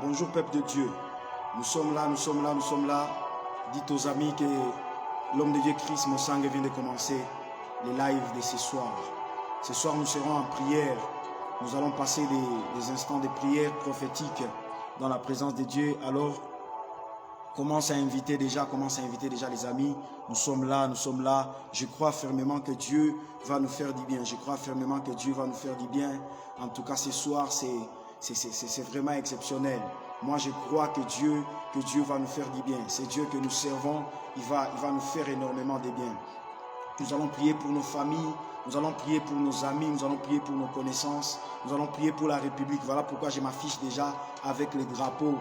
Bonjour peuple de Dieu. Nous sommes là. Dites aux amis que l'homme de Dieu Christ Mossang vient de commencer les lives de ce soir. Ce soir, nous serons en prière. Nous allons passer des instants de prière prophétique dans la présence de Dieu. Alors, commence à inviter déjà les amis. Nous sommes là. Je crois fermement que Dieu va nous faire du bien. En tout cas, ce soir, c'est vraiment exceptionnel. Moi, je crois que Dieu va nous faire du bien. C'est Dieu que nous servons. Il va nous faire énormément de bien. Nous allons prier pour nos familles. Nous allons prier pour nos amis. Nous allons prier pour nos connaissances. Nous allons prier pour la République. Voilà pourquoi je m'affiche déjà avec les drapeaux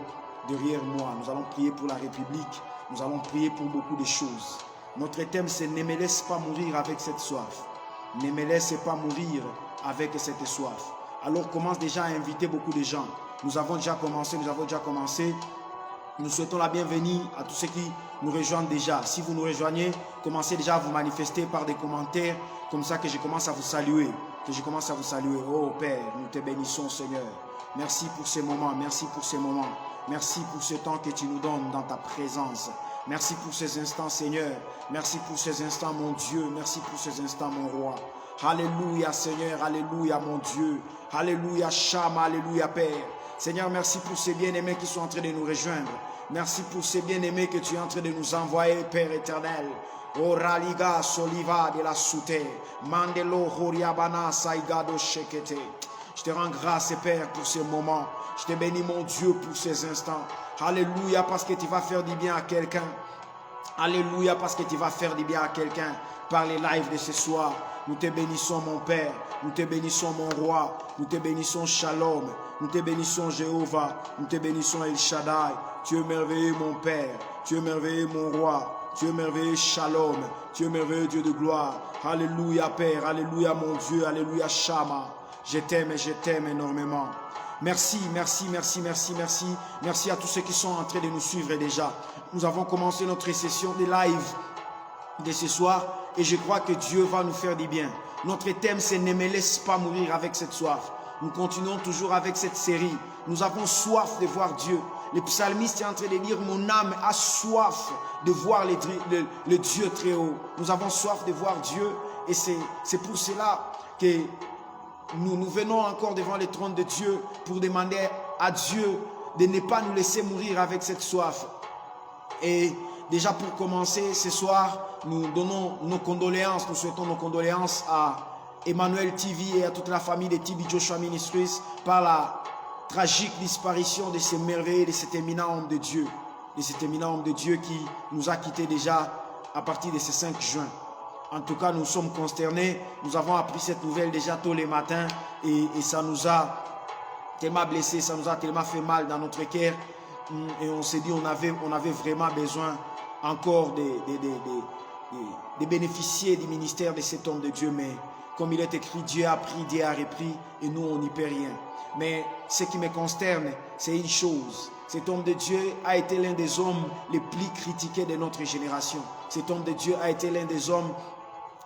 derrière moi. Nous allons prier pour la République. Nous allons prier pour beaucoup de choses. Notre thème, c'est « Ne me laisse pas mourir avec cette soif ». Ne me laisse pas mourir avec cette soif. Alors commence déjà à inviter beaucoup de gens. Nous avons déjà commencé. Nous souhaitons la bienvenue à tous ceux qui nous rejoignent déjà. Si vous nous rejoignez, commencez déjà à vous manifester par des commentaires, comme ça que je commence à vous saluer. Oh Père, nous te bénissons Seigneur. Merci pour ces moments. Merci pour ce temps que tu nous donnes dans ta présence. Merci pour ces instants Seigneur. Merci pour ces instants mon Dieu. Merci pour ces instants mon roi. Alléluia Seigneur, alléluia mon Dieu. Alléluia Shama, alléluia Père. Seigneur, merci pour ces bien-aimés qui sont en train de nous rejoindre. Merci pour ces bien-aimés que tu es en train de nous envoyer, Père éternel. Oraliga soliva de la soute. Mandelo horiabana saigado shekete. Je te rends grâce, Père, pour ce moment. Je te bénis, mon Dieu, pour ces instants. Alléluia, parce que tu vas faire du bien à quelqu'un. Alléluia, parce que tu vas faire du bien à quelqu'un par les lives de ce soir. Nous te bénissons, mon Père. Nous te bénissons, mon Roi. Nous te bénissons, Shalom. Nous te bénissons, Jéhovah. Nous te bénissons, El Shaddai. Tu es merveilleux, mon Père. Tu es merveilleux, mon Roi. Tu es merveilleux, Shalom. Tu es merveilleux, Dieu de gloire. Alléluia, Père. Alléluia, mon Dieu. Alléluia, Shama. Je t'aime énormément. Merci à tous ceux qui sont en train de nous suivre déjà. Nous avons commencé notre session de live de ce soir et je crois que Dieu va nous faire du bien. Notre thème, c'est « Ne me laisse pas mourir avec cette soif ». Nous continuons toujours avec cette série. Nous avons soif de voir Dieu. Le psalmiste est en train de dire « Mon âme a soif de voir le Dieu très haut ». Nous avons soif de voir Dieu et c'est pour cela que nous venons encore devant le trône de Dieu pour demander à Dieu de ne pas nous laisser mourir avec cette soif. Et déjà pour commencer, ce soir, nous donnons nos condoléances, nous souhaitons nos condoléances à Emmanuel TV et à toute la famille de TV Joshua Ministries par la tragique disparition de ce merveilleux, de cet éminent homme de Dieu. De cet éminent homme de Dieu qui nous a quittés déjà à partir de ce 5 juin. En tout cas, nous sommes consternés. Nous avons appris cette nouvelle déjà tôt les matins et ça nous a tellement blessés, ça nous a tellement fait mal dans notre cœur. Et on s'est dit on avait vraiment besoin encore de bénéficier du ministère de cet homme de Dieu. Mais comme il est écrit, Dieu a pris, Dieu a repris et nous, on n'y peut rien. Mais ce qui me consterne, c'est une chose. Cet homme de Dieu a été l'un des hommes les plus critiqués de notre génération. Cet homme de Dieu a été l'un des hommes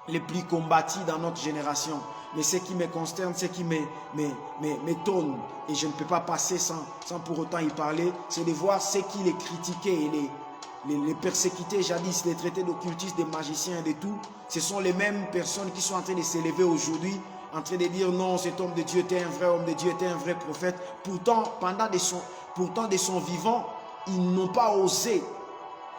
les plus combattus dans notre génération. Mais ce qui me consterne, ce qui m'étonne, et je ne peux pas passer sans pour autant y parler, c'est de voir ceux qui les critiquaient et les persécutés jadis, les traités d'occultistes, des magiciens et de tout. Ce sont les mêmes personnes qui sont en train de s'élever aujourd'hui, en train de dire non, cet homme de Dieu était un vrai homme de Dieu, était un vrai prophète. Pourtant, de son vivant, ils n'ont pas osé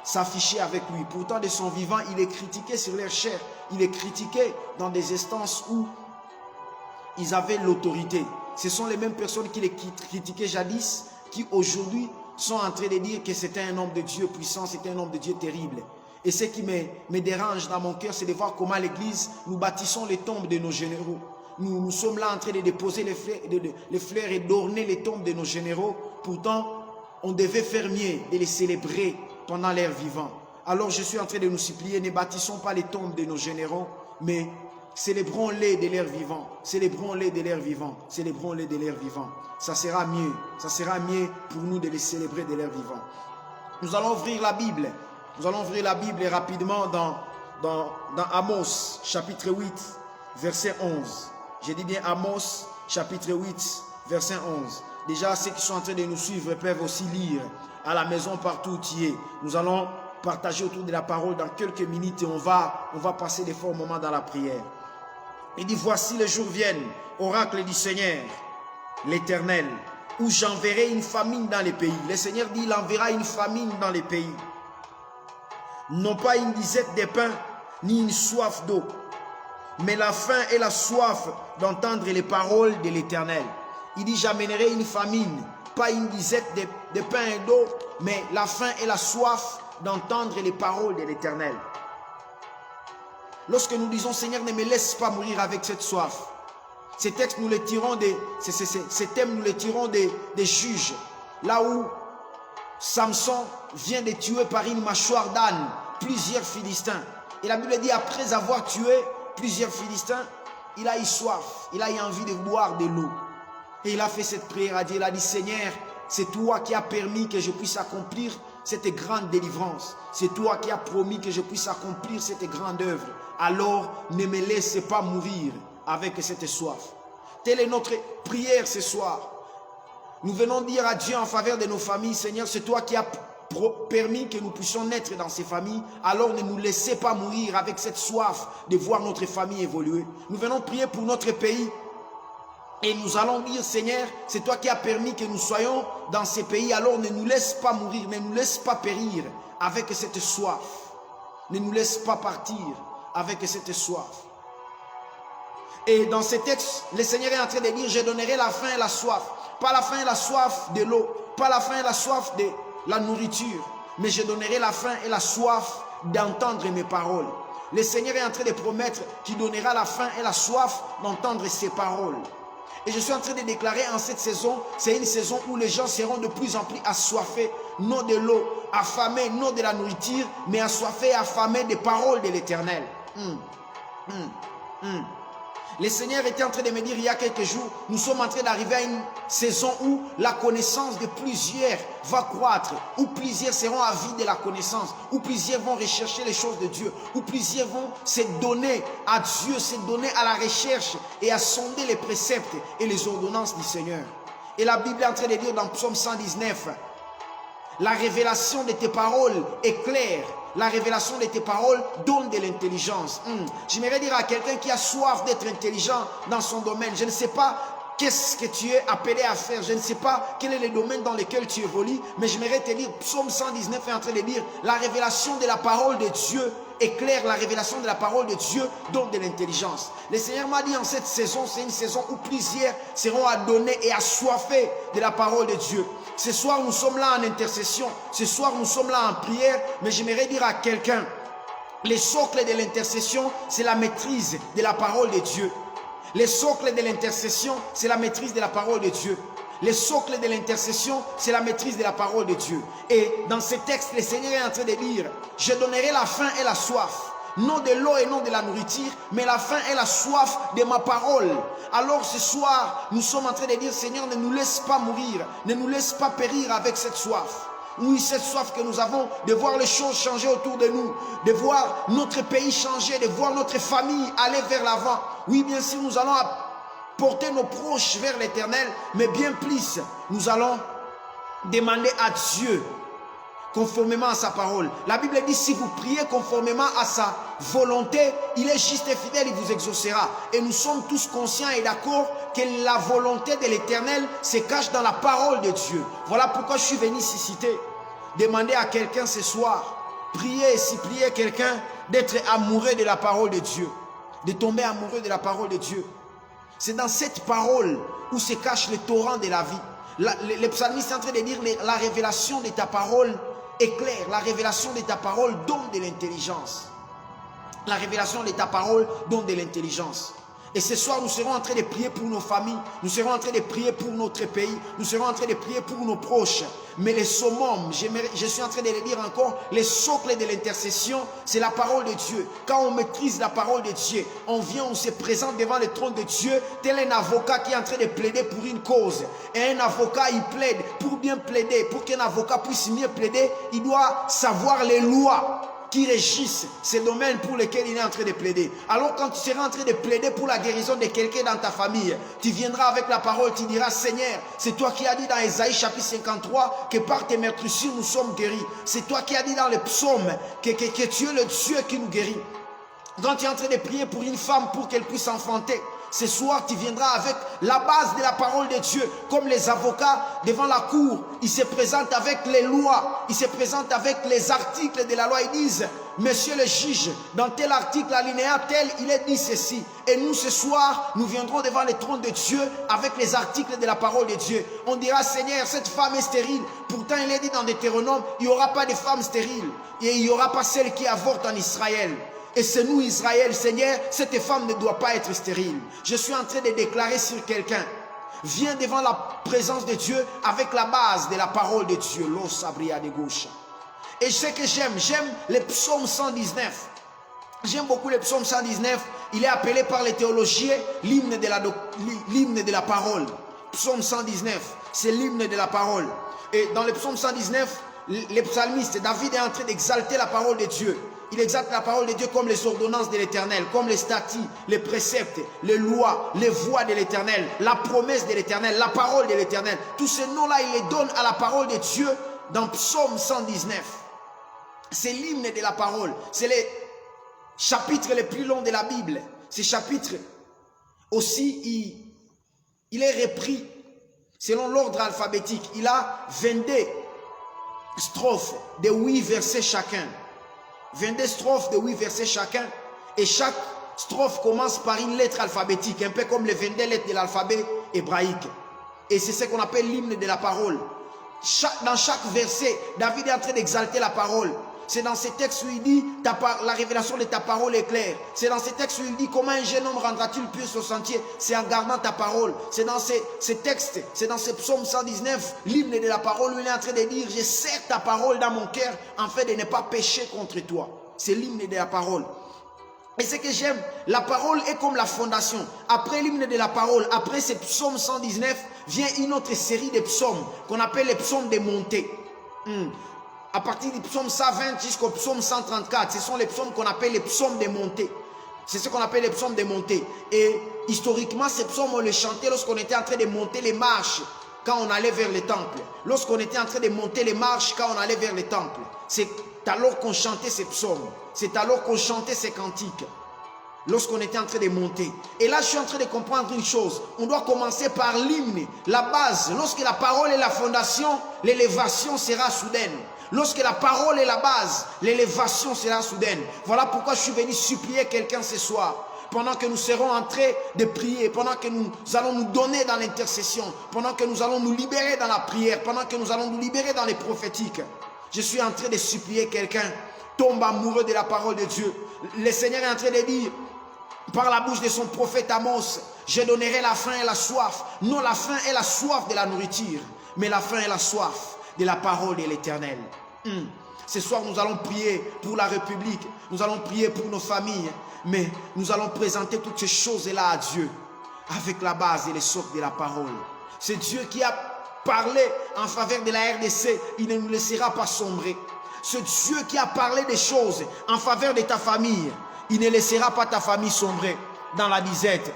s'afficher avec lui. Pourtant, de son vivant, il est critiqué sur leur chair. Il est critiqué dans des instances où ils avaient l'autorité. Ce sont les mêmes personnes qui les critiquaient jadis, qui aujourd'hui sont en train de dire que c'était un homme de Dieu puissant, c'était un homme de Dieu terrible. Et ce qui me dérange dans mon cœur, c'est de voir comment l'Église, nous bâtissons les tombes de nos généraux. Nous sommes là en train de déposer les fleurs et d'orner les tombes de nos généraux. Pourtant, on devait faire mieux et les célébrer pendant leur vivant. Alors je suis en train de nous supplier, ne bâtissons pas les tombes de nos généraux, mais célébrons-les de leur vivant. Célébrons-les de leur vivant. Célébrons-les de leur vivant. Ça sera mieux. Ça sera mieux pour nous de les célébrer de leur vivant. Nous allons ouvrir la Bible. Nous allons ouvrir la Bible rapidement dans Amos, chapitre 8, verset 11. J'ai dit bien Amos, chapitre 8, verset 11. Déjà, ceux qui sont en train de nous suivre peuvent aussi lire à la maison, partout où tu es. Nous allons partager autour de la parole dans quelques minutes et on va passer des forts moments dans la prière. Il dit, voici les jours viennent, oracle du Seigneur, l'Éternel, où j'enverrai une famine dans les pays. Le Seigneur dit, il enverra une famine dans les pays. Non pas une disette de pain, ni une soif d'eau, mais la faim et la soif d'entendre les paroles de l'Éternel. Il dit, j'amènerai une famine, pas une disette de pain et d'eau, mais la faim et la soif d'entendre les paroles de l'Éternel. Lorsque nous disons, Seigneur, ne me laisse pas mourir avec cette soif. Ces textes, nous les tirons ces thèmes, nous les tirons des Juges. Là où Samson vient de tuer par une mâchoire d'âne plusieurs Philistins. Et la Bible dit, après avoir tué plusieurs Philistins, il a eu soif, il a eu envie de boire de l'eau. Et il a fait cette prière à Dieu. Il a dit, Seigneur, c'est toi qui as permis que je puisse accomplir cette grande délivrance. C'est toi qui as promis que je puisse accomplir cette grande œuvre. Alors, ne me laisse pas mourir avec cette soif. Telle est notre prière ce soir. Nous venons dire à Dieu en faveur de nos familles, Seigneur, c'est toi qui as permis que nous puissions naître dans ces familles. Alors ne nous laissez pas mourir avec cette soif de voir notre famille évoluer. Nous venons prier pour notre pays. Et nous allons dire, Seigneur, c'est toi qui as permis que nous soyons dans ces pays. Alors ne nous laisse pas mourir, ne nous laisse pas périr avec cette soif. Ne nous laisse pas partir avec cette soif. Et dans ces textes, le Seigneur est en train de dire, je donnerai la faim et la soif. Pas la faim et la soif de l'eau, pas la faim et la soif de la nourriture, mais je donnerai la faim et la soif d'entendre mes paroles. Le Seigneur est en train de promettre qu'il donnera la faim et la soif d'entendre ses paroles. Et je suis en train de déclarer en cette saison, c'est une saison où les gens seront de plus en plus assoiffés, non de l'eau, affamés, non de la nourriture, mais assoiffés et affamés des paroles de l'Éternel. Le Seigneur était en train de me dire il y a quelques jours, nous sommes en train d'arriver à une saison où la connaissance de plusieurs va croître, où plusieurs seront avides de la connaissance, où plusieurs vont rechercher les choses de Dieu, où plusieurs vont se donner à Dieu, se donner à la recherche et à sonder les préceptes et les ordonnances du Seigneur. Et la Bible est en train de dire dans Psaume 119, la révélation de tes paroles est claire. La révélation de tes paroles donne de l'intelligence. J'aimerais dire à quelqu'un qui a soif d'être intelligent dans son domaine, je ne sais pas qu'est-ce que tu es appelé à faire, je ne sais pas quel est le domaine dans lequel tu évolues, mais j'aimerais te dire, Psaume 119 est en train de dire, la révélation de la parole de Dieu est claire, la révélation de la parole de Dieu donne de l'intelligence. Le Seigneur m'a dit en cette saison, c'est une saison où plusieurs seront adonnés et assoiffés de la parole de Dieu. Ce soir, nous sommes là en intercession. Ce soir, nous sommes là en prière. Mais j'aimerais dire à quelqu'un, le socle de l'intercession, c'est la maîtrise de la parole de Dieu. Le socle de l'intercession, c'est la maîtrise de la parole de Dieu. Le socle de l'intercession, c'est la maîtrise de la parole de Dieu. Et dans ce texte, le Seigneur est en train de dire, je donnerai la faim et la soif. Non de l'eau et non de la nourriture, mais la faim et la soif de ma parole. Alors ce soir, nous sommes en train de dire, Seigneur, ne nous laisse pas mourir, ne nous laisse pas périr avec cette soif. Oui, cette soif que nous avons de voir les choses changer autour de nous, de voir notre pays changer, de voir notre famille aller vers l'avant. Oui, bien sûr, nous allons porter nos proches vers l'Éternel, mais bien plus, nous allons demander à Dieu conformément à sa parole. La Bible dit, si vous priez conformément à sa volonté, il est juste et fidèle, il vous exaucera. Et nous sommes tous conscients et d'accord que la volonté de l'Éternel se cache dans la parole de Dieu. Voilà pourquoi je suis venu ici citer. Demander à quelqu'un ce soir, prier et supplier quelqu'un d'être amoureux de la parole de Dieu, de tomber amoureux de la parole de Dieu. C'est dans cette parole où se cache le torrent de la vie. Le psalmiste est en train de dire, la révélation de ta parole est claire. La révélation de ta parole donne de l'intelligence. La révélation de ta parole donne de l'intelligence. Et ce soir, nous serons en train de prier pour nos familles. Nous serons en train de prier pour notre pays. Nous serons en train de prier pour nos proches. Mais les summum, je suis en train de le dire encore, les socles de l'intercession, c'est la parole de Dieu. Quand on maîtrise la parole de Dieu, on vient, on se présente devant le trône de Dieu, tel un avocat qui est en train de plaider pour une cause. Et un avocat, il plaide. Pour bien plaider, pour qu'un avocat puisse mieux plaider, il doit savoir les lois. qui régissent ces domaines pour lesquels il est en train de plaider. Alors quand tu seras en train de plaider pour la guérison de quelqu'un dans ta famille, tu viendras avec la parole, tu diras, Seigneur, c'est toi qui as dit dans Ésaïe chapitre 53 que par tes meurtrissures nous sommes guéris. C'est toi qui as dit dans le psaume que tu es le Dieu qui nous guérit. Quand tu es en train de prier pour une femme pour qu'elle puisse enfanter, ce soir, tu viendras avec la base de la parole de Dieu. Comme les avocats devant la cour, ils se présentent avec les lois, ils se présentent avec les articles de la loi. Ils disent, monsieur le juge, dans tel article, alinéa tel, il est dit ceci. Et nous, ce soir, nous viendrons devant le trône de Dieu avec les articles de la parole de Dieu. On dira, Seigneur, cette femme est stérile. Pourtant, il est dit dans Deutéronome, il n'y aura pas de femme stérile. Et il n'y aura pas celle qui avorte en Israël. Et c'est nous, Israël, Seigneur, cette femme ne doit pas être stérile. Je suis en train de déclarer sur quelqu'un. Viens devant la présence de Dieu avec la base de la parole de Dieu. Et ce que j'aime le psaume 119. J'aime beaucoup le psaume 119. Il est appelé par les théologiens l'hymne de la parole. Psaume 119, c'est l'hymne de la parole. Et dans le psaume 119, les psalmistes, David est en train d'exalter la parole de Dieu. Il exalte la parole de Dieu comme les ordonnances de l'Éternel, comme les statuts, les préceptes, les lois, les voies de l'Éternel, la promesse de l'Éternel, la parole de l'Éternel. Tous ces noms-là, il les donne à la parole de Dieu dans Psaume 119. C'est l'hymne de la parole. C'est les chapitres les plus longs de la Bible. Ces chapitres aussi, il est repris selon l'ordre alphabétique. Il a 22 strophes de 8 versets chacun. 22 strophes de 8 versets chacun. Et chaque strophe commence par une lettre alphabétique, un peu comme les 22 lettres de l'alphabet hébraïque. Et c'est ce qu'on appelle l'hymne de la parole. Dans chaque verset, David est en train d'exalter la parole. C'est dans ces textes où il dit, la révélation de ta parole est claire. C'est dans ces textes où il dit, comment un jeune homme rendra-t-il pieux au sentier? C'est en gardant ta parole. C'est dans ces textes, c'est dans ce psaume 119, l'hymne de la parole, où il est en train de dire, je serre ta parole dans mon cœur, afin de ne pas pécher contre toi. C'est l'hymne de la parole. Et ce que j'aime, la parole est comme la fondation. Après l'hymne de la parole, après ce psaume 119, vient une autre série de psaumes, qu'on appelle les psaumes des montées. À partir du psaume 120 jusqu'au psaume 134, ce sont les psaumes qu'on appelle les psaumes des montées. C'est ce qu'on appelle les psaumes des montées. Et historiquement, ces psaumes, on les chantait lorsqu'on était en train de monter les marches quand on allait vers le temple. Lorsqu'on était en train de monter les marches quand on allait vers le temple. C'est alors qu'on chantait ces psaumes. C'est alors qu'on chantait ces cantiques. Lorsqu'on était en train de monter. Et là, je suis en train de comprendre une chose. On doit commencer par l'hymne, la base. Lorsque la parole est la fondation, l'élévation sera soudaine. Lorsque la parole est la base, l'élévation sera soudaine. Voilà pourquoi je suis venu supplier quelqu'un ce soir. Pendant que nous serons en train de prier, pendant que nous allons nous donner dans l'intercession, pendant que nous allons nous libérer dans la prière, pendant que nous allons nous libérer dans les prophétiques. Je suis en train de supplier quelqu'un. Tombe amoureux de la parole de Dieu. Le Seigneur est en train de dire, par la bouche de son prophète Amos, je donnerai la faim et la soif. Non, la faim et la soif de la nourriture, mais la faim et la soif de la parole de l'Éternel. Ce soir, nous allons prier pour la République. Nous allons prier pour nos familles. Mais nous allons présenter toutes ces choses-là à Dieu avec la base et les socle de la parole. C'est Dieu qui a parlé en faveur de la RDC. Il ne nous laissera pas sombrer. C'est Dieu qui a parlé des choses en faveur de ta famille. Il ne laissera pas ta famille sombrer dans la disette.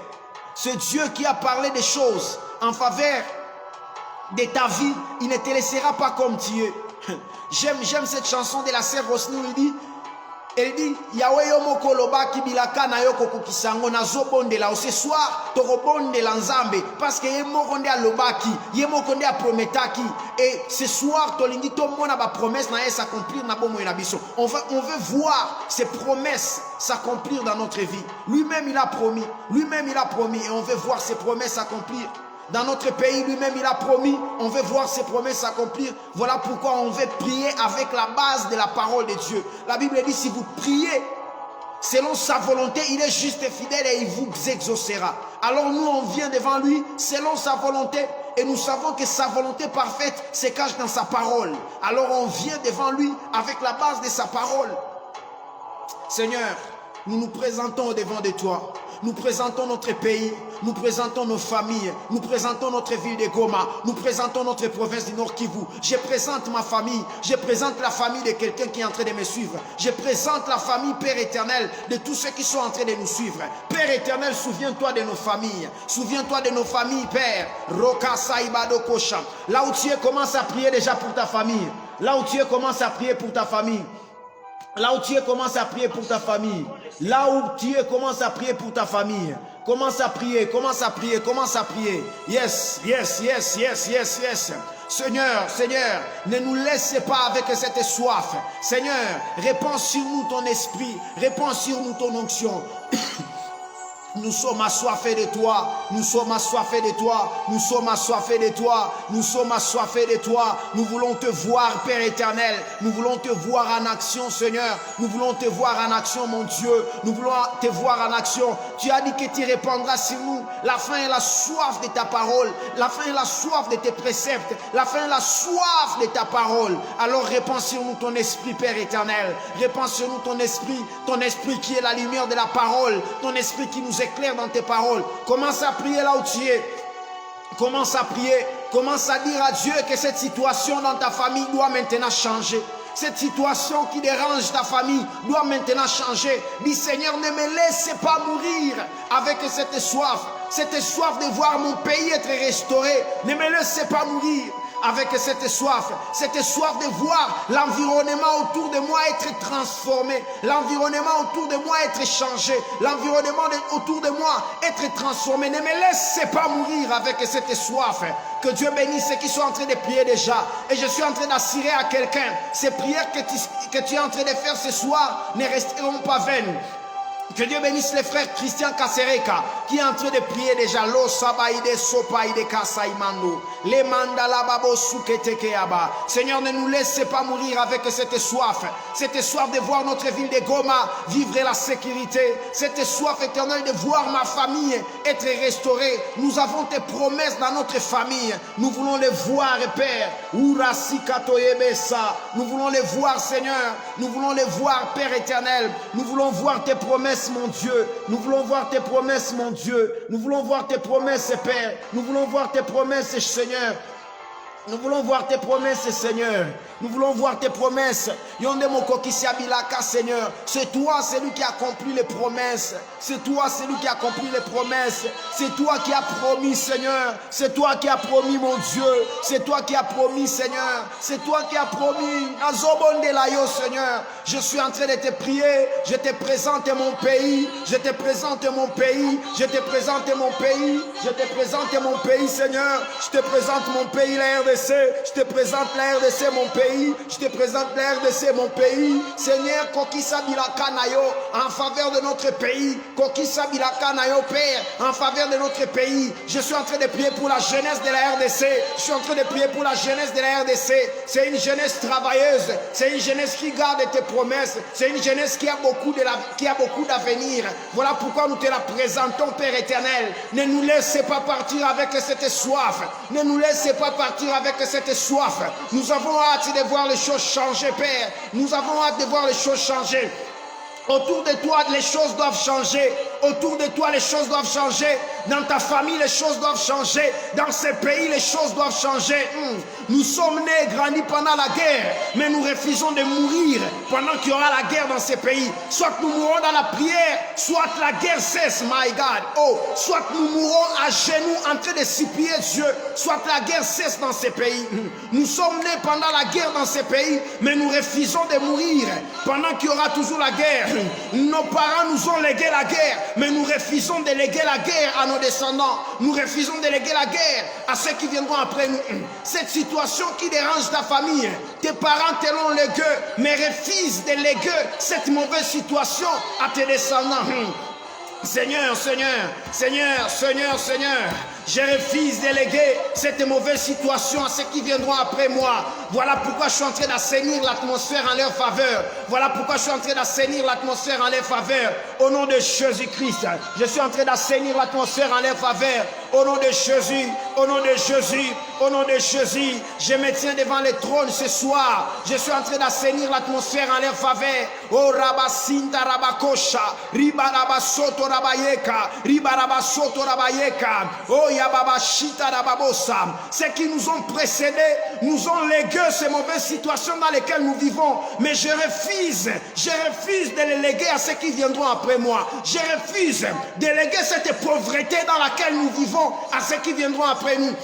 C'est Dieu qui a parlé des choses en faveur de ta vie. Il ne te laissera pas comme tu es. J'aime cette chanson de la sœur Rosny où elle dit Yahweh yomoko lobaki bilaka na yoko kukisango na zobondela ce soir torobondela nzambe parce que yemoko nde alobaki yemoko nde aprometaki et ce soir tolingi tomona ba promesse na s'accomplir na bomo na biso. On veut voir ces promesses s'accomplir dans notre vie. Lui-même il a promis et on veut voir ces promesses s'accomplir. Dans notre pays, lui-même, il a promis. On veut voir ses promesses s'accomplir. Voilà pourquoi on veut prier avec la base de la parole de Dieu. La Bible dit, si vous priez selon sa volonté, il est juste et fidèle et il vous exaucera. Alors nous, on vient devant lui selon sa volonté. Et nous savons que sa volonté parfaite se cache dans sa parole. Alors on vient devant lui avec la base de sa parole. Seigneur, nous nous présentons devant de toi. Nous présentons notre pays, nous présentons nos familles, nous présentons notre ville de Goma, nous présentons notre province du Nord Kivu. Je présente ma famille, je présente la famille de quelqu'un qui est en train de me suivre. Je présente la famille, Père éternel, de tous ceux qui sont en train de nous suivre. Père éternel, souviens-toi de nos familles. Souviens-toi de nos familles, Père. Roka Saibado Kosha. Là où tu es, commence à prier déjà pour ta famille. Là où tu es, commence à prier pour ta famille. Là où tu es, commence à prier pour ta famille. Là où tu es, commence à prier pour ta famille. Commence à prier, commence à prier, commence à prier. Yes, yes, yes, yes, yes, yes. Seigneur, Seigneur, ne nous laisse pas avec cette soif. Seigneur, répands sur nous ton esprit, répands sur nous ton onction. Nous sommes assoiffés de toi, nous sommes assoiffés de toi, nous sommes assoiffés de toi, nous sommes assoiffés de toi. Nous voulons te voir, Père éternel, nous voulons te voir en action, Seigneur. Nous voulons te voir en action, mon Dieu. Nous voulons te voir en action. Tu as dit que tu répandras sur nous la faim et la soif de ta parole, la faim et la soif de tes préceptes, la faim et la soif de ta parole. Alors répands sur nous ton esprit, Père éternel. Répands sur nous ton esprit qui est la lumière de la parole, ton esprit qui nous éclaire dans tes paroles. Commence à prier là où tu es. Commence à prier. Commence à dire à Dieu que cette situation dans ta famille doit maintenant changer. Cette situation qui dérange ta famille doit maintenant changer. Dis Seigneur, ne me laisse pas mourir avec cette soif de voir mon pays être restauré. Ne me laisse pas mourir avec cette soif de voir l'environnement autour de moi être transformé, l'environnement autour de moi être changé, l'environnement autour de moi être transformé. Ne me laisse pas mourir avec cette soif. Que Dieu bénisse ceux qui sont en train de prier déjà. Et je suis en train d'assurer à quelqu'un, ces prières que tu es en train de faire ce soir ne resteront pas vaines. Que Dieu bénisse les frères Christian Kasereka qui est en train de prier déjà. Lo sabaide sopaide kasaimando. Le mandala babo suketekeaba. Seigneur, ne nous laisse pas mourir avec cette soif de voir notre ville de Goma vivre la sécurité. Cette soif éternelle de voir ma famille être restaurée. Nous avons tes promesses dans notre famille. Nous voulons les voir, Père. Urasikatoyebesa. Nous voulons les voir, Seigneur. Nous voulons les voir, Père éternel. Nous voulons voir tes promesses, mon Dieu. Nous voulons voir tes promesses, mon Dieu. Nous voulons voir tes promesses, Père. Nous voulons voir tes promesses, Seigneur. Nous voulons voir tes promesses, Seigneur. Nous voulons voir tes promesses. Yonde moko kisiabilaka, Seigneur. C'est toi, celui qui a accompli les promesses. C'est toi, celui qui a accompli les promesses. C'est toi qui as promis, Seigneur. C'est toi qui as promis, mon Dieu. C'est toi qui as promis, Seigneur. C'est toi qui as promis. Azobondelayo, Seigneur. Je suis en train de te prier. Je te présente mon pays. Je te présente mon pays. Je te présente mon pays. Je te présente mon pays, Seigneur. Je te présente mon pays, la RDC. Je te présente la RDC, mon pays. Je te présente la RDC, mon pays. Seigneur, Kokisa Bilaka Nayo, en faveur de notre pays. Kokisa Bilaka Nayo, Père, en faveur de notre pays. Je suis en train de prier pour la jeunesse de la RDC. Je suis en train de prier pour la jeunesse de la RDC. C'est une jeunesse travailleuse. C'est une jeunesse qui garde tes promesses. C'est une jeunesse qui a beaucoup d'avenir. Voilà pourquoi nous te la présentons, Père éternel. Ne nous laisse pas partir avec cette soif. Ne nous laisse pas partir avec cette soif. Nous avons hâte de voir les choses changer, Père. Nous avons hâte de voir les choses changer. Autour de toi, les choses doivent changer. Autour de toi, les choses doivent changer. Dans ta famille, les choses doivent changer. Dans ce pays, les choses doivent changer. Nous sommes nés et grandis pendant la guerre, mais nous refusons de mourir pendant qu'il y aura la guerre dans ces pays. Soit nous mourons dans la prière, soit la guerre cesse, my God. Oh, soit nous mourons à genoux en train de supplier Dieu, soit la guerre cesse dans ces pays. Nous sommes nés pendant la guerre dans ces pays, mais nous refusons de mourir pendant qu'il y aura toujours la guerre. Nos parents nous ont légué la guerre, mais nous refusons de léguer la guerre à nos descendants. Nous refusons de léguer la guerre à ceux qui viendront après nous. Cette situation qui dérange ta famille, tes parents te l'ont légué, mais refusent de léguer cette mauvaise situation à tes descendants. Seigneur, Seigneur, Seigneur, Seigneur, Seigneur, je refuse de léguer cette mauvaise situation à ceux qui viendront après moi. Voilà pourquoi je suis en train d'assainir l'atmosphère en leur faveur. Voilà pourquoi je suis en train d'assainir l'atmosphère en leur faveur. Au nom de Jésus-Christ, je suis en train d'assainir l'atmosphère en leur faveur. Au nom de Jésus, au nom de Jésus, au nom de Jésus, je me tiens devant le trône ce soir. Je suis en train d'assainir l'atmosphère en leur faveur. Oh Rabasinta Rabakosha, Ribarabasoto Rabayeka, Ribarabasoto Rabayeka, oh Yababashita Rababosa. Ceux qui nous ont précédés nous ont légué ces mauvaises situations dans lesquelles nous vivons. Mais je refuse de les léguer à ceux qui viendront après moi. Je refuse de léguer cette pauvreté dans laquelle nous vivons à ceux qui viendront après nous.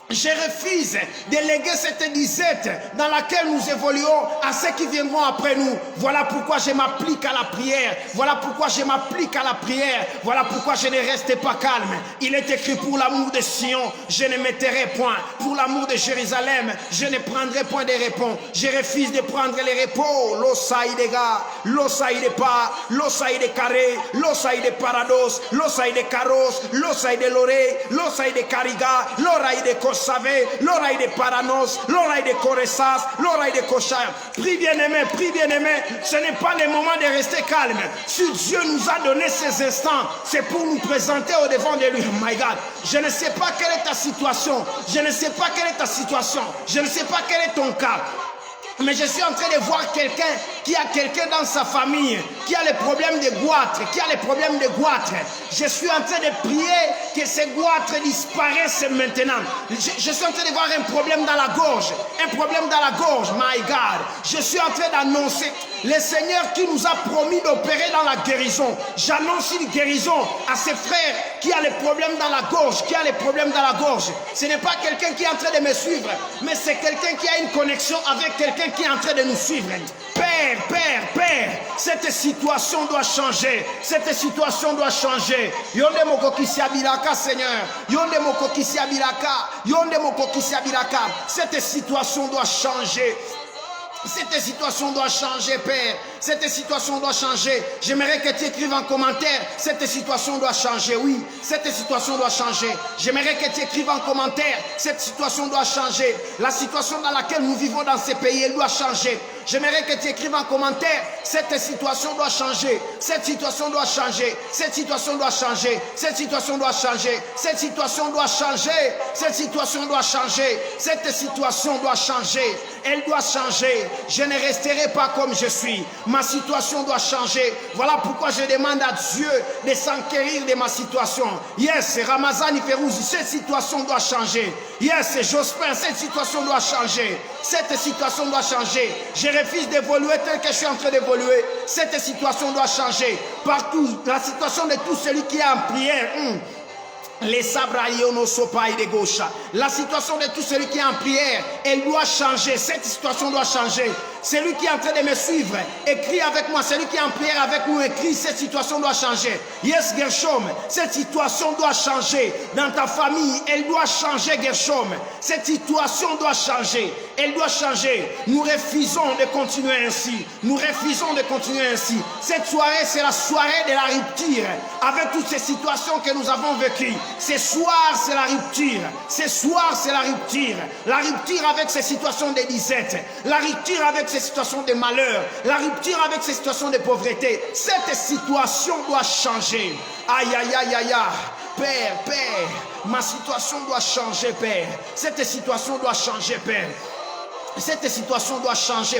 Je refuse de léguer cette disette dans laquelle nous évoluons à ceux qui viendront après nous. Voilà pourquoi je m'applique à la prière. Voilà pourquoi je m'applique à la prière. Voilà pourquoi je ne reste pas calme. Il est écrit: pour l'amour de Sion, je ne me tairai point. Pour l'amour de Jérusalem, je ne prendrai point de repos. Je refuse de prendre les repos. L'osaï de gars, l'osaï de pas, l'osaï de carré, l'osaï de parados, l'osaï de carros, l'osaï de l'oré, l'osaï de cariga, l'oraï de savez, l'oreille de Paranos, l'oreille de Coressas, l'oreille de Cochard. Prie bien-aimé, ce n'est pas le moment de rester calme. Si Dieu nous a donné ces instants, c'est pour nous présenter au devant de lui. Oh my God, je ne sais pas quelle est ta situation, je ne sais pas quelle est ta situation, je ne sais pas quel est ton cas. Mais je suis en train de voir quelqu'un qui a quelqu'un dans sa famille qui a les problèmes de goitre, Je suis en train de prier que ces goitres disparaissent maintenant. Je suis en train de voir un problème dans la gorge, my God. Je suis en train d'annoncer le Seigneur qui nous a promis d'opérer dans la guérison. J'annonce une guérison à ses frères qui a les problèmes dans la gorge, Ce n'est pas quelqu'un qui est en train de me suivre, mais c'est quelqu'un qui a une connexion avec quelqu'un qui est en train de nous suivre. Père, cette situation doit changer. Yonde moko kisiabiraka, Seigneur. Yonde moko kisiabiraka. Cette situation doit changer. Cette situation doit changer, Père. Cette situation doit changer. J'aimerais que tu écrives en commentaire: cette situation doit changer. Oui, cette situation doit changer. J'aimerais que tu écrives en commentaire: cette situation doit changer. La situation dans laquelle nous vivons dans ces pays, elle doit changer. J'aimerais que tu écrives en commentaire: cette situation doit changer. Cette situation doit changer. Cette situation doit changer. Cette situation doit changer. Cette situation doit changer. Cette situation doit changer. Cette situation doit changer. Elle doit changer. Je ne resterai pas comme je suis. Ma situation doit changer. Voilà pourquoi je demande à Dieu de s'enquérir de ma situation. Yes, Ramazani Ferouzi, cette situation doit changer. Yes, Jospin, cette situation doit changer. Cette situation doit changer. Je refuse d'évoluer tel que je suis en train d'évoluer. Cette situation doit changer. Partout, la situation de tout celui qui est en prière. Les sabrayono sopaï de gauche. La situation de tout celui qui est en prière, elle doit changer. Cette situation doit changer. Celui qui est en train de me suivre, écrit avec moi. Celui qui est en prière avec nous, écrit. Cette situation doit changer. Yes, Gershom, cette situation doit changer. Dans ta famille, elle doit changer, Gershom. Cette situation doit changer. Elle doit changer. Nous refusons de continuer ainsi. Cette soirée, c'est la soirée de la rupture. Avec toutes ces situations que nous avons vécues. Ce soir, c'est la rupture. La rupture avec ces situations de disette. La rupture avec ces situations de malheur. La rupture avec ces situations de pauvreté. Cette situation doit changer. Aïe. Père, ma situation doit changer, Père. Cette situation doit changer, Père. Cette situation doit changer,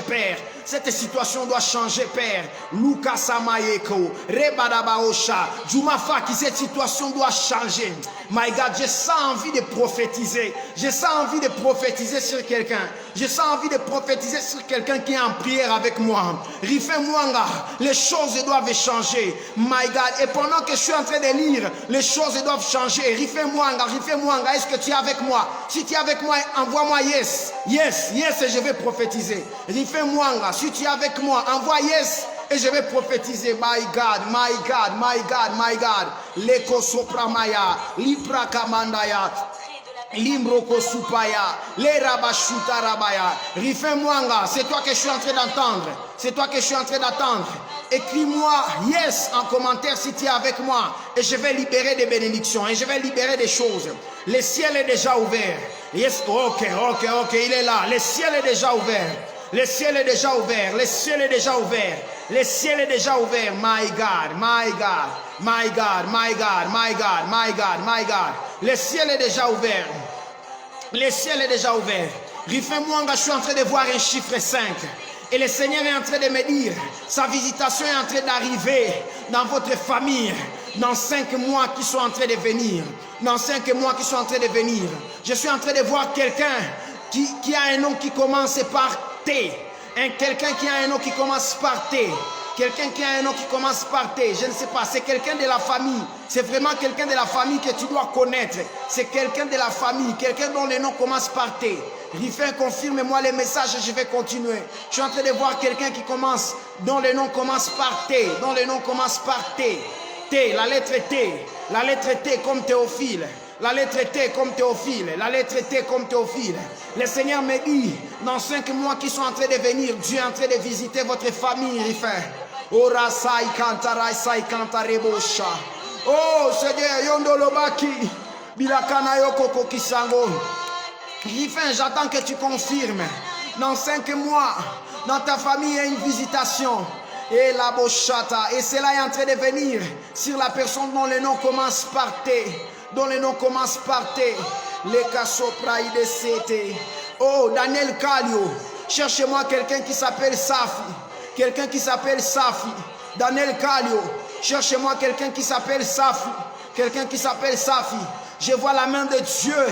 Père. Lucas Samayeko, Rebadabaosha, Jumafaki, cette situation doit changer. My God, j'ai sens envie de prophétiser. Sur quelqu'un. J'ai sens envie de prophétiser sur quelqu'un qui est en prière avec moi. Rife Mwanga, les choses doivent changer. My God, et pendant que je suis en train de lire, les choses doivent changer. Rife Mwanga, est-ce que tu es avec moi? Si tu es avec moi, envoie-moi yes. Yes, et je vais prophétiser. Rife Mwanga, si tu es avec moi, envoie yes. Et je vais prophétiser. My God. Leko sopramaya, lipra kamandaya. Limbroko supaya, les rabashuta rabaya. Rife Mwanga, c'est toi que je suis en train d'entendre. Écris-moi yes en commentaire si tu es avec moi. Et je vais libérer des bénédictions. Et je vais libérer des choses. Le ciel est déjà ouvert. Yes, ok, il est là. Le ciel est déjà ouvert. Le ciel est déjà ouvert. My God. Le ciel est déjà ouvert. Le ciel est déjà ouvert. Rifin Mwanga, je suis en train de voir un chiffre 5. Et le Seigneur est en train de me dire, sa visitation est en train d'arriver dans votre famille, dans 5 mois qui sont en train de venir. Dans 5 mois qui sont en train de venir. Je suis en train de voir quelqu'un qui a un nom qui commence par T. Quelqu'un qui a un nom qui commence par T. Quelqu'un qui a un nom qui commence par T, je ne sais pas, c'est quelqu'un de la famille. C'est vraiment quelqu'un de la famille que tu dois connaître. C'est quelqu'un de la famille, quelqu'un dont le nom commence par T. Rifin, confirme-moi les messages et je vais continuer. Je suis en train de voir quelqu'un qui commence, dont le nom commence par T. Dont le nom commence par T. T, la lettre T. La lettre T comme Théophile. La lettre T comme Théophile. La lettre T comme Théophile. Le Seigneur me dit, dans 5 mois qui sont en train de venir, Dieu est en train de visiter votre famille, Rifin. Oh, Seigneur, Yondolobaki, Bilakana Yokoko Kisango. Rifin, j'attends que tu confirmes. Dans 5 mois, dans ta famille, il y a une visitation. Et la bochata. Et cela est en train de venir sur la personne dont le nom commence par T. Dont le nom commence par T. Les Kasopraïde Sete. Oh, Daniel Kalio. Cherchez-moi quelqu'un qui s'appelle Safi. Quelqu'un qui s'appelle Safi. Daniel Kalio. Cherchez-moi quelqu'un qui s'appelle Safi. Quelqu'un qui s'appelle Safi. Je vois la main de Dieu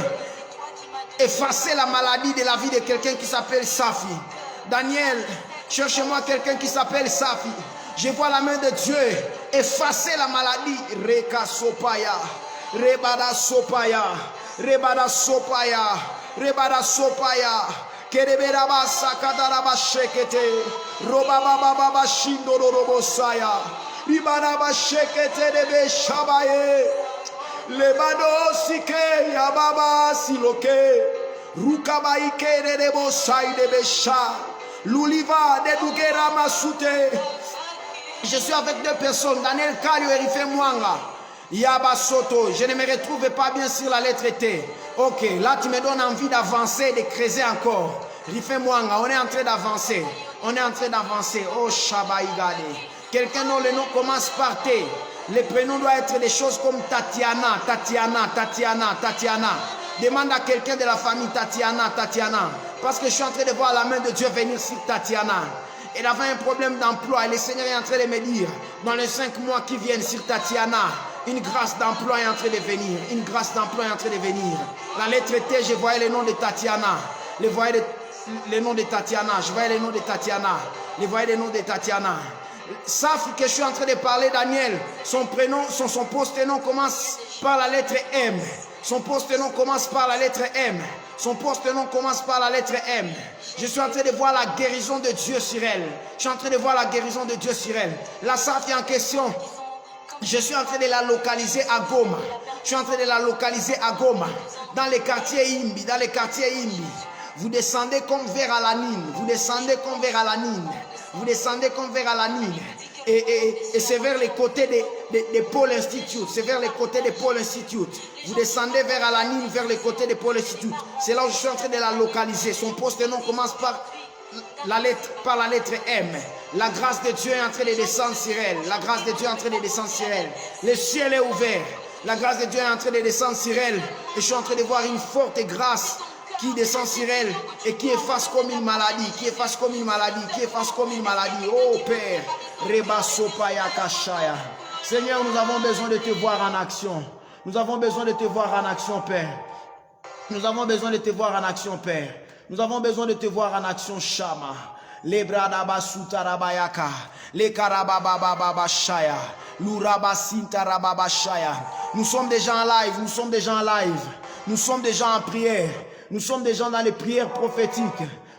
effacer la maladie de la vie de quelqu'un qui s'appelle Safi. Daniel, cherchez-moi quelqu'un qui s'appelle Safi. Je vois la main de Dieu effacer la maladie. Reka Sopaya. Rebada Sopaya. Rebada Sopaya. Rebada Sopaya. Kereberaba Sakadaraba Shekete. Robaba Shindo Robosaya. Ribaraba Shekete Debe Shabaye. Lebado Sike Yababa Siloke. Rukabaike Debo Sai Debe Sha. Luliva de Dugera Masute. Je suis avec 2 personnes, Daniel Kalio et Rifin Mwanga. Yaba Soto, je ne me retrouve pas bien sur la lettre T. Ok, là tu me donnes envie d'avancer, de creuser encore. Rifin Mwanga, on est en train d'avancer. On est en train d'avancer. Oh Shabaïgade. Quelqu'un dont le nom commence par T. Les prénoms doivent être des choses comme Tatiana, Tatiana, Tatiana, Tatiana. Demande à quelqu'un de la famille Tatiana, Tatiana. Parce que je suis en train de voir la main de Dieu venir sur Tatiana. Elle avait un problème d'emploi et le Seigneur est en train de me dire, dans les 5 mois qui viennent sur Tatiana, une grâce d'emploi est en train de venir. Une grâce d'emploi est en train de venir. La lettre T, je voyais le nom de Tatiana. Je voyais le nom de Tatiana. Je voyais le nom de Tatiana. Je voyais le nom de Tatiana. Safi que je suis en train de parler, Daniel, son prénom, son poste-nom commence par la lettre M. Son poste-nom commence par la lettre M. Son poste-nom commence par la lettre M. Je suis en train de voir la guérison de Dieu sur elle. Je suis en train de voir la guérison de Dieu sur elle. La Safi en question, je suis en train de la localiser à Goma. Je suis en train de la localiser à Goma. Dans les quartiers Imbi. Dans les quartiers Imbi. Vous descendez comme vers Alanine. Vous descendez comme vers Alanine. Vous descendez comme vers Alanine. Et c'est vers les côtés de Paul Institute. C'est vers les côtés de Paul Institute. Vous descendez vers Alanine, vers les côtés de Paul Institute. C'est là où je suis en train de la localiser. Son poste-nom commence par la lettre M. La grâce de Dieu est en train de descendre sur elle. La grâce de Dieu est en train de descendre sur elle. Le ciel est ouvert. La grâce de Dieu est en train de descendre sur elle. Et je suis en train de voir une forte grâce qui descend sur elle et qui efface comme une maladie, qui efface comme une maladie, qui efface comme une maladie. Oh Père, Reba Sopaya Kashaya. Seigneur, nous avons besoin de te voir en action. Nous avons besoin de te voir en action, Père. Nous avons besoin de te voir en action, Père. Nous avons besoin de te voir en action, Shama. Les Bradaba Sutarabayaka, les Karabababa Shaya, l'Uraba Sintarababa Shaya. Nous sommes déjà en live, nous sommes déjà en live. Nous sommes déjà en prière. Nous sommes des gens dans les prières prophétiques.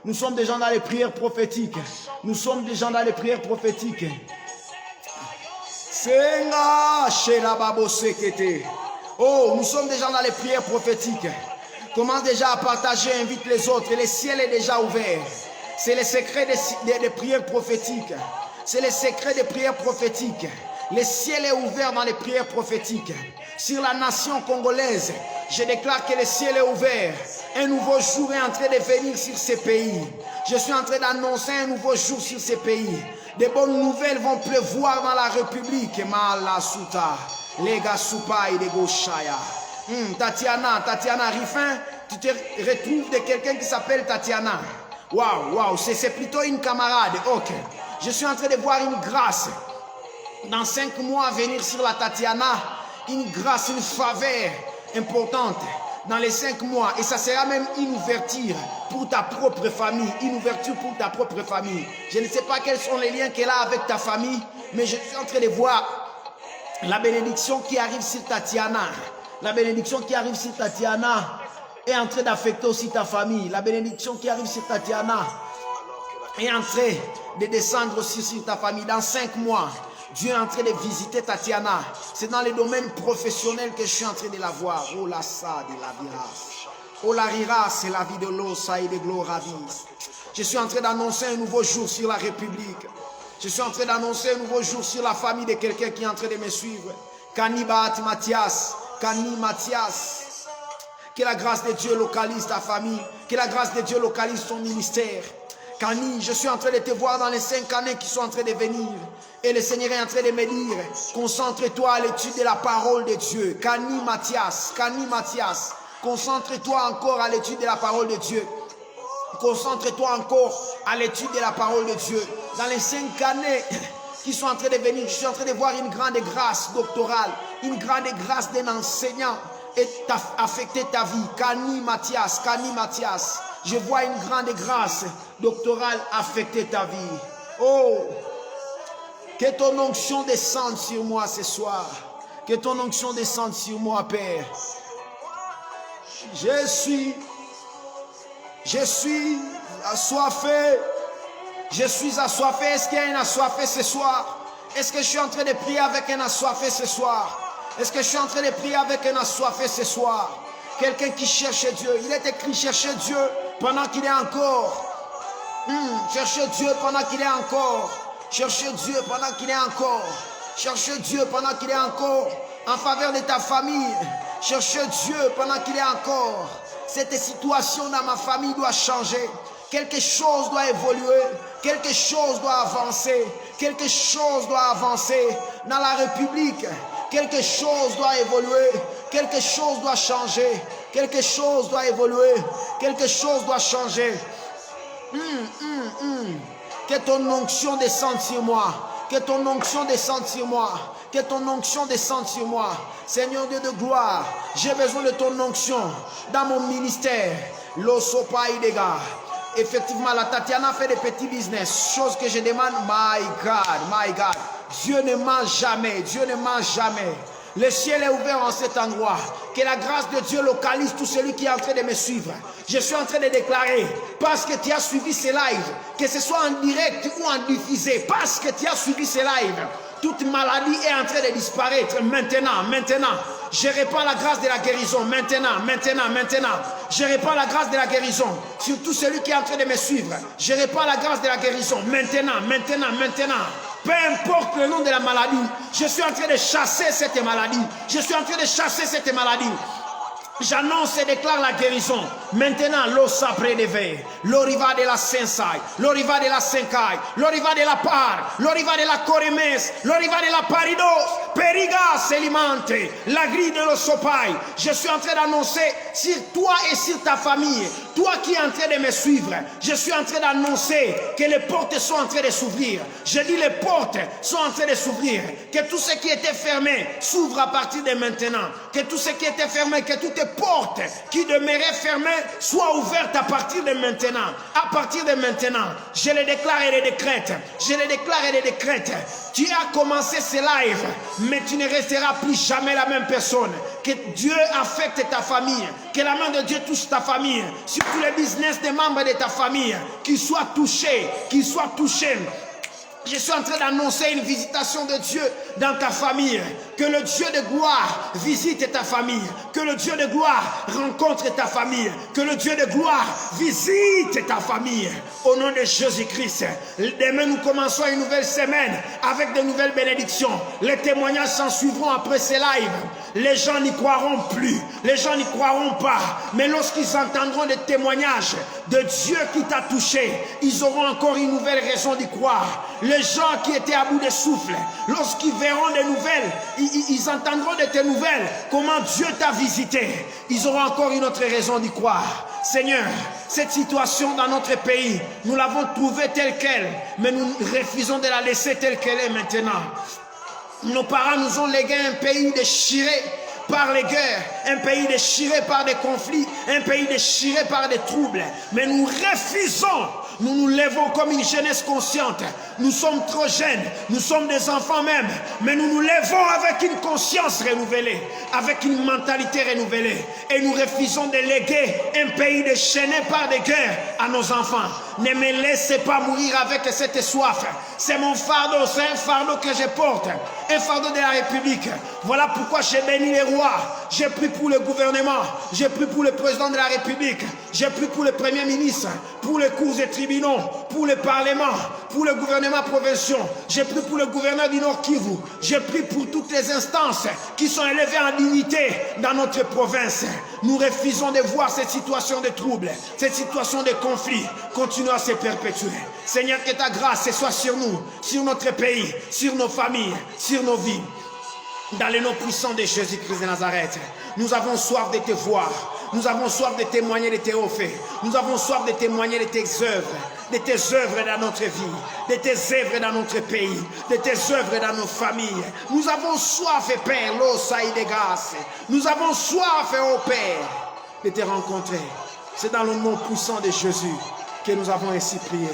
Nous sommes des gens dans les prières prophétiques. Nous sommes des gens dans les prières prophétiques. Senga Sherababo Sekete. Oh, nous sommes des gens dans les prières prophétiques. Commence déjà à partager, invite les autres. Le ciel est déjà ouvert. C'est le secret des prières prophétiques. C'est le secret des prières prophétiques. Le ciel est ouvert dans les prières prophétiques. Sur la nation congolaise, je déclare que le ciel est ouvert. Un nouveau jour est en train de venir sur ces pays. Je suis en train d'annoncer un nouveau jour sur ces pays. Des bonnes nouvelles vont pleuvoir dans la République. Malasuta, Lega Supai de Goshaya. Tatiana Riffin, tu te retrouves de quelqu'un qui s'appelle Tatiana. Waouh, c'est plutôt une camarade. Ok. Je suis en train de voir une grâce dans 5 mois à venir sur la Tatiana. Une grâce, une faveur importante dans les 5 mois. Et ça sera même une ouverture pour ta propre famille. Une ouverture pour ta propre famille. Je ne sais pas quels sont les liens qu'elle a avec ta famille, mais je suis en train de voir la bénédiction qui arrive sur Tatiana. La bénédiction qui arrive sur Tatiana est en train d'affecter aussi ta famille. La bénédiction qui arrive sur Tatiana est en train de descendre aussi sur ta famille. Dans 5 mois, Dieu est en train de visiter Tatiana. C'est dans les domaines professionnels que je suis en train de la voir. Oh la sa de la viras. Oh la rira, c'est la vie de l'eau, ça et de gloravis. Je suis en train d'annoncer un nouveau jour sur la République. Je suis en train d'annoncer un nouveau jour sur la famille de quelqu'un qui est en train de me suivre. Kanibat Mathias. Kani Mathias. Que la grâce de Dieu localise ta famille. Que la grâce de Dieu localise ton ministère. Kani, je suis en train de te voir dans les 5 années qui sont en train de venir. Et le Seigneur est en train de me dire, concentre-toi à l'étude de la parole de Dieu. Kani Mathias. Concentre-toi encore à l'étude de la parole de Dieu. Concentre-toi encore à l'étude de la parole de Dieu. Dans les 5 années qui sont en train de venir, je suis en train de voir une grande grâce doctorale, une grande grâce d'un enseignant et affecter ta vie. Kani Mathias. Je vois une grande grâce doctorale affecter ta vie. Oh, que ton onction descende sur moi ce soir. Que ton onction descende sur moi, Père. Je suis assoiffé. Je suis assoiffé. Est-ce qu'il y a un assoiffé ce soir? Est-ce que je suis en train de prier avec un assoiffé ce soir? Est-ce que je suis en train de prier avec un assoiffé ce soir? Quelqu'un qui cherche Dieu. Il est écrit chercher Dieu pendant qu'il est encore. Chercher Dieu pendant qu'il est encore. Chercher Dieu pendant qu'il est encore. Chercher Dieu pendant qu'il est encore en faveur de ta famille. Chercher Dieu pendant qu'il est encore. Cette situation dans ma famille doit changer. Quelque chose doit évoluer. Quelque chose doit avancer. Quelque chose doit avancer dans la République. Quelque chose doit évoluer. Quelque chose doit changer. Quelque chose doit évoluer. Quelque chose doit changer. Que ton onction descende sur moi. Que ton onction descende sur moi. Que ton onction descende sur moi. Seigneur Dieu de gloire, j'ai besoin de ton onction dans mon ministère. L'osopaïdega. Effectivement, la Tatiana fait des petits business. Chose que je demande, my God. Dieu ne ment jamais. Dieu ne ment jamais. Le ciel est ouvert en cet endroit. Que la grâce de Dieu localise tout celui qui est en train de me suivre. Je suis en train de déclarer, parce que tu as suivi ces lives, que ce soit en direct ou en diffusé, parce que tu as suivi ces lives, toute maladie est en train de disparaître maintenant. Je répands la grâce de la guérison maintenant. Je répands la grâce de la guérison sur tout celui qui est en train de me suivre. Je répands la grâce de la guérison maintenant. Peu importe le nom de la maladie, je suis en train de chasser cette maladie. J'annonce et déclare la guérison. Maintenant, l'ossa prédévé, l'oriva de la Sensai, l'oriva de la Senkai, l'oriva de la Par, l'oriva de la Coremes, l'oriva de la Paridos, Periga Selimante, la grille de l'Ossopai. Je suis en train d'annoncer sur toi et sur ta famille, toi qui es en train de me suivre, je suis en train d'annoncer que les portes sont en train de s'ouvrir. Je dis les portes sont en train de s'ouvrir. Que tout ce qui était fermé s'ouvre à partir de maintenant. Que tout ce qui était fermé, que toutes les portes qui demeuraient fermées soient ouvertes à partir de maintenant. À partir de maintenant, je les déclare et les décrète. Tu as commencé ce live, mais tu ne resteras plus jamais la même personne. Que Dieu affecte ta famille. Que la main de Dieu touche ta famille. Sur tous les business des membres de ta famille. Qu'ils soient touchés. Je suis en train d'annoncer une visitation de Dieu dans ta famille. Que le Dieu de gloire visite ta famille. Que le Dieu de gloire rencontre ta famille. Que le Dieu de gloire visite ta famille. Au nom de Jésus-Christ. Demain, nous commençons une nouvelle semaine avec de nouvelles bénédictions. Les témoignages s'en suivront après ces lives. Les gens n'y croiront plus. Les gens n'y croiront pas. Mais lorsqu'ils entendront des témoignages de Dieu qui t'a touché, ils auront encore une nouvelle raison d'y croire. Les gens qui étaient à bout de souffle, lorsqu'ils verront des nouvelles, ils entendront de tes nouvelles, comment Dieu t'a visité. Ils auront encore une autre raison d'y croire. Seigneur, cette situation dans notre pays, nous l'avons trouvée telle qu'elle, mais nous refusons de la laisser telle qu'elle est maintenant. Nos parents nous ont légué un pays déchiré par les guerres, un pays déchiré par des conflits, un pays déchiré par des troubles. Mais nous refusons, nous nous levons comme une jeunesse consciente. Nous sommes trop jeunes, nous sommes des enfants même, mais nous nous levons avec une conscience renouvelée, avec une mentalité renouvelée. Et nous refusons de léguer un pays déchaîné par des guerres à nos enfants. Ne me laissez pas mourir avec cette soif. C'est mon fardeau, c'est un fardeau que je porte, un fardeau de la République. Voilà pourquoi j'ai béni les rois. J'ai pris pour le gouvernement, j'ai pris pour le président de la République, j'ai pris pour le premier ministre, pour les cours et tribunaux, pour le parlement, pour le gouvernement provincial, j'ai pris pour le gouverneur du Nord Kivu, j'ai pris pour toutes les instances qui sont élevées en dignité dans notre province. Nous refusons de voir cette situation de trouble, cette situation de conflit continuer à se perpétuer. Seigneur, que ta grâce soit sur nous, sur notre pays, sur nos familles, sur nos vies. Dans le nom puissant de Jésus-Christ de Nazareth, nous avons soif de te voir. Nous avons soif de témoigner de tes hauts faits. Nous avons soif de témoigner de tes œuvres dans notre vie, de tes œuvres dans notre pays, de tes œuvres dans nos familles. Nous avons soif, Père, nous avons soif, ô Père, de te rencontrer. C'est dans le nom puissant de Jésus que nous avons ainsi prié.